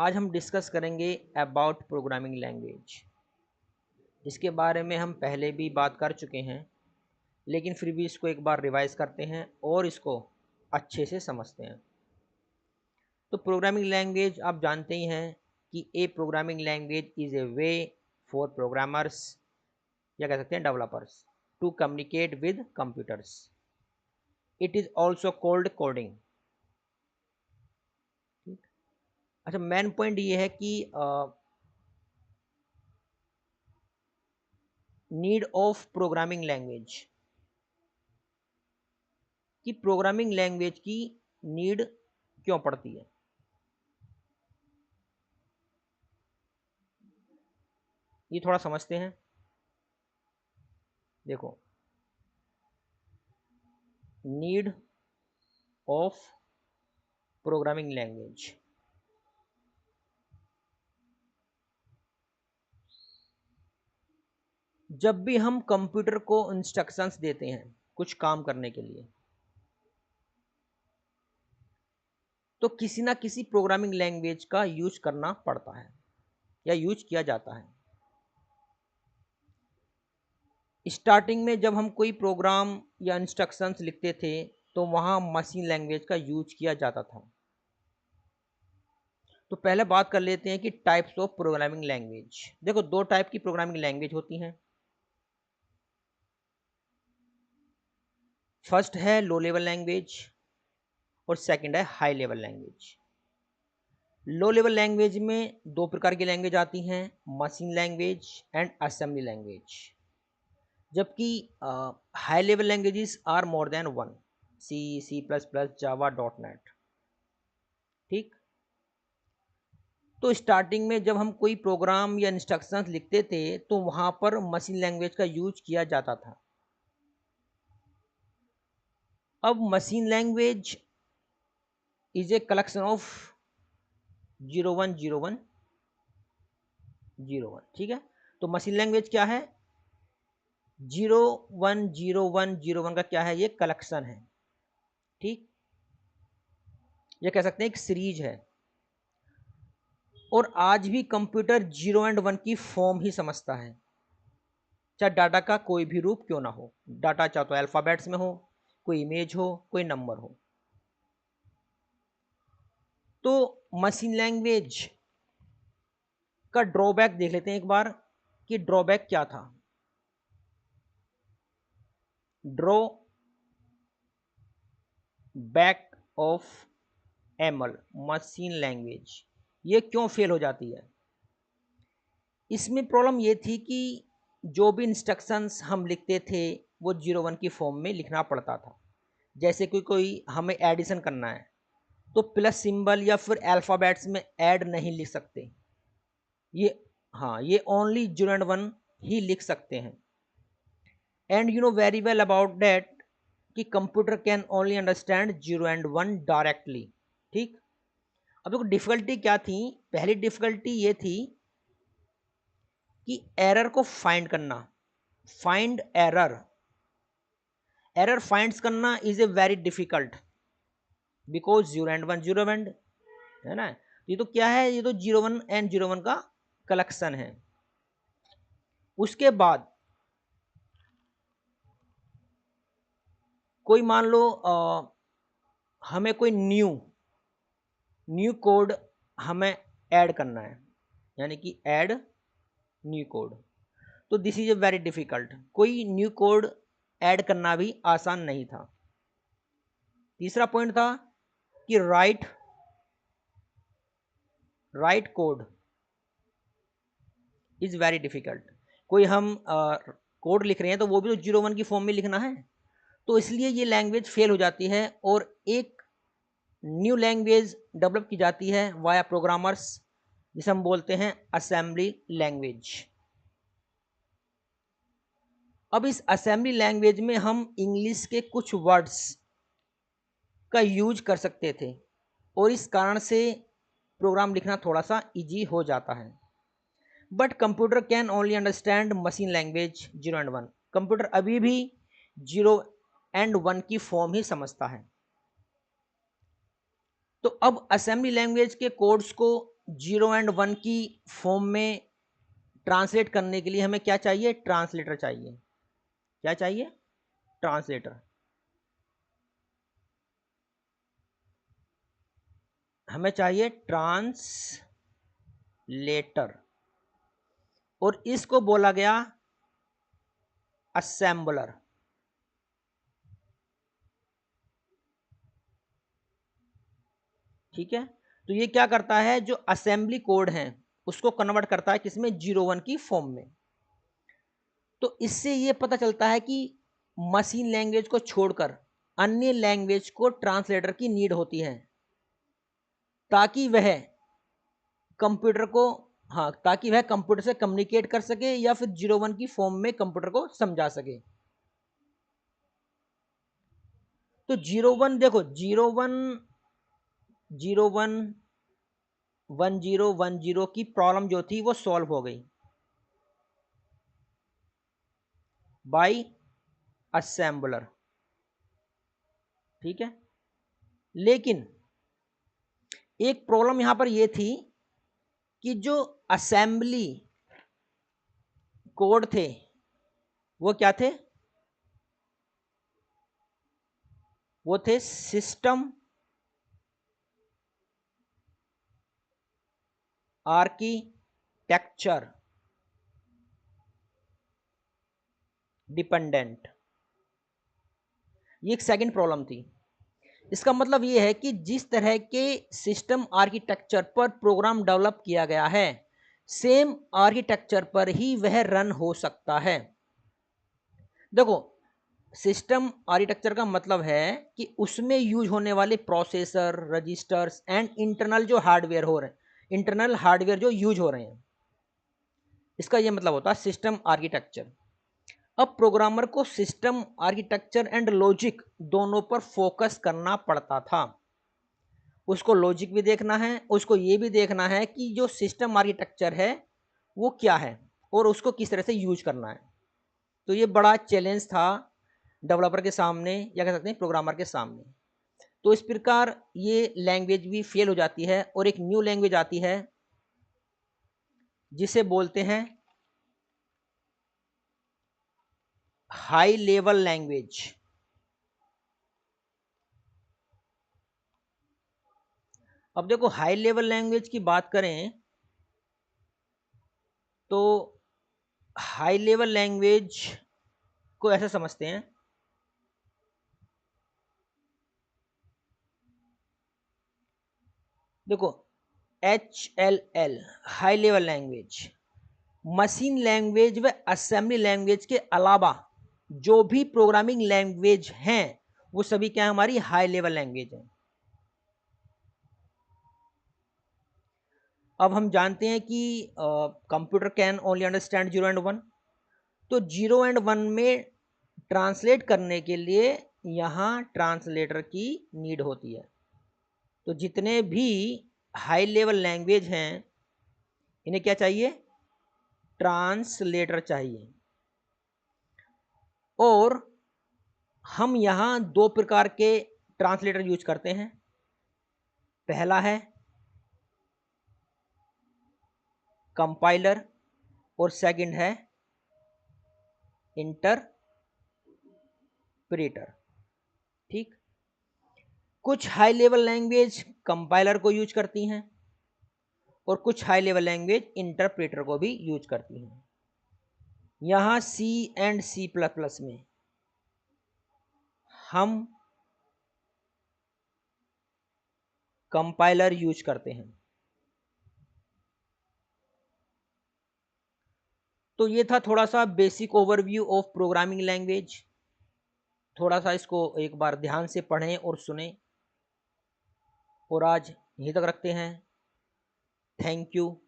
आज हम डिस्कस करेंगे अबाउट प्रोग्रामिंग लैंग्वेज, जिसके बारे में हम पहले भी बात कर चुके हैं, लेकिन फिर भी इसको एक बार रिवाइज करते हैं और इसको अच्छे से समझते हैं। तो प्रोग्रामिंग लैंग्वेज आप जानते ही हैं कि a programming language is a way for programmers या कह सकते हैं developers to communicate with computers. It is also called coding. अच्छा, मेन पॉइंट ये है कि नीड ऑफ प्रोग्रामिंग लैंग्वेज, कि प्रोग्रामिंग लैंग्वेज की नीड क्यों पड़ती है। ये थोड़ा समझते हैं। देखो, नीड ऑफ प्रोग्रामिंग लैंग्वेज, जब भी हम कंप्यूटर को इंस्ट्रक्शंस देते हैं कुछ काम करने के लिए, तो किसी ना किसी प्रोग्रामिंग लैंग्वेज का यूज करना पड़ता है या यूज किया जाता है। स्टार्टिंग में जब हम कोई प्रोग्राम या इंस्ट्रक्शंस लिखते थे तो वहाँ मशीन लैंग्वेज का यूज किया जाता था। तो पहले बात कर लेते हैं कि टाइप्स ऑफ प्रोग्रामिंग लैंग्वेज। देखो, दो टाइप की प्रोग्रामिंग लैंग्वेज होती हैं। फर्स्ट है लो लेवल लैंग्वेज और सेकंड है high level language. Low level language में दो प्रकार की लैंग्वेज आती हैं, machine language and assembly language. जबकि high level languages are more than one, C, C plus plus, Java, dot net. ठीक। तो स्टार्टिंग में जब हम कोई प्रोग्राम या इंस्ट्रक्शंस लिखते थे तो वहाँ पर मशीन लैंग्वेज का यूज किया जाता था। अब machine language is a collection of 010101। ठीक है। तो मशीन लैंग्वेज क्या है? 010101 का क्या है? ये कलेक्शन है। ठीक। ये कह सकते हैं एक सीरीज है। और आज भी कंप्यूटर 0 एंड 1 की फॉर्म ही समझता है, चाहे डाटा का कोई भी रूप क्यों ना हो। डाटा चाहे तो अल्फाबेट्स में हो, कोई इमेज हो, कोई नंबर हो। तो मशीन लैंग्वेज का ड्रॉबैक देख लेते हैं एक बार कि ड्रॉबैक क्या था। Drawback of ML, machine language, ये क्यों फेल हो जाती है? इसमें प्रॉब्लम ये थी कि जो भी इंस्ट्रक्शंस हम लिखते थे वो 01 की फॉर्म में लिखना पड़ता था। जैसे कि कोई हमें एडिशन करना है तो प्लस सिंबल या फिर अल्फ़ाबेट्स में ऐड नहीं लिख सकते। ये, हाँ, ये ओनली 0 एंड 1 ही लिख सकते हैं। And you know very well about that कि computer can only understand 0 and 1 directly. ठीक। अब देखो डिफिकल्टी क्या थी। पहली डिफिकल्टी ये थी कि एरर को फाइंड करना। फाइंड एरर, एरर फाइंड्स करना is a very difficult, because 0 and 1 0 and, है ना। ये तो क्या है? ये तो 01 एंड 01 का कलेक्शन है। उसके बाद कोई मान लो हमें कोई न्यू कोड हमें ऐड करना है, यानी कि ऐड न्यू कोड। तो this is a very difficult. कोई न्यू कोड ऐड करना भी आसान नहीं था। तीसरा पॉइंट था कि right code is very difficult. कोई हम कोड लिख रहे हैं तो वो भी तो 01 की फॉर्म में लिखना है। तो इसलिए ये लैंग्वेज फेल हो जाती है और एक न्यू लैंग्वेज डेवलप की जाती है वाया प्रोग्रामर्स, जिसे हम बोलते हैं असेंबली लैंग्वेज। अब इस असेंबली लैंग्वेज में हम इंग्लिश के कुछ वर्ड्स का यूज कर सकते थे और इस कारण से प्रोग्राम लिखना थोड़ा सा इजी हो जाता है। But computer can only understand machine language 0 and 1। Computer अभी भी 0 एंड 1 की फॉर्म ही समझता है। तो अब असेंबली लैंग्वेज के कोड्स को 0 एंड 1 की फॉर्म में ट्रांसलेट करने के लिए हमें क्या चाहिए? ट्रांसलेटर चाहिए। क्या चाहिए? ट्रांसलेटर। हमें चाहिए ट्रांसलेटर, और इसको बोला गया असेंबलर। ठीक है, तो ये क्या करता है? जो असेंबली कोड है उसको कन्वर्ट करता है किसमें? 0 1 की फॉर्म में। तो इससे ये पता चलता है कि मशीन लैंग्वेज को छोड़कर अन्य लैंग्वेज को ट्रांसलेटर की नीड होती है, ताकि वह कंप्यूटर को, हाँ, ताकि वह कंप्यूटर से कम्युनिकेट कर सके या फिर 0 1 की फॉर्म में कंप्यूटर को समझा सके। तो 0 1 देखो, 0 1 की प्रॉब्लम जो थी वो सॉल्व हो गई बाय असेंबलर। ठीक है, लेकिन एक प्रॉब्लम यहां पर यह थी कि जो असेंबली कोड थे वो क्या थे? वो थे सिस्टम आर्किटेक्चर डिपेंडेंट। ये एक सेकंड प्रॉब्लम थी। इसका मतलब यह है कि जिस तरह के सिस्टम आर्किटेक्चर पर प्रोग्राम डेवलप किया गया है, सेम आर्किटेक्चर पर ही वह रन हो सकता है। देखो, सिस्टम आर्किटेक्चर का मतलब है कि उसमें यूज होने वाले प्रोसेसर, रजिस्टर्स एंड इंटरनल जो हार्डवेयर हो रहे हैं, इंटरनल हार्डवेयर जो यूज हो रहे हैं, इसका यह मतलब होता है सिस्टम आर्किटेक्चर। अब प्रोग्रामर को सिस्टम आर्किटेक्चर एंड लॉजिक दोनों पर फोकस करना पड़ता था। उसको लॉजिक भी देखना है, उसको ये भी देखना है कि जो सिस्टम आर्किटेक्चर है वो क्या है और उसको किस तरह से यूज करना है। तो ये बड़ा चैलेंज था डेवलपर के सामने, या कह सकते हैं प्रोग्रामर के सामने। तो इस प्रकार ये लैंग्वेज भी फेल हो जाती है और एक न्यू लैंग्वेज आती है जिसे बोलते हैं हाई लेवल लैंग्वेज। अब देखो, हाई लेवल लैंग्वेज की बात करें तो हाई लेवल लैंग्वेज को ऐसे समझते हैं, देखो HLL high level language machine language व असेंबली लैंग्वेज के अलावा जो भी प्रोग्रामिंग लैंग्वेज हैं वो सभी क्या है? हमारी हाई लेवल लैंग्वेज है। अब हम जानते हैं कि computer can only understand 0 and 1। तो 0 एंड 1 में ट्रांसलेट करने के लिए यहाँ ट्रांसलेटर की नीड होती है। तो जितने भी हाई लेवल लैंग्वेज हैं इन्हें क्या चाहिए? ट्रांसलेटर चाहिए। और हम यहाँ दो प्रकार के ट्रांसलेटर यूज करते हैं। पहला है कंपाइलर और सेकंड है इंटरप्रेटर। ठीक, कुछ हाई लेवल लैंग्वेज कंपाइलर को यूज करती हैं और कुछ हाई लेवल लैंग्वेज इंटरप्रेटर को भी यूज करती हैं। यहाँ C एंड C++ में हम कंपाइलर यूज करते हैं। तो ये था थोड़ा सा basic overview of programming language. थोड़ा सा इसको एक बार ध्यान से पढ़ें और सुनें, और आज यहीं तक रखते हैं। Thank you.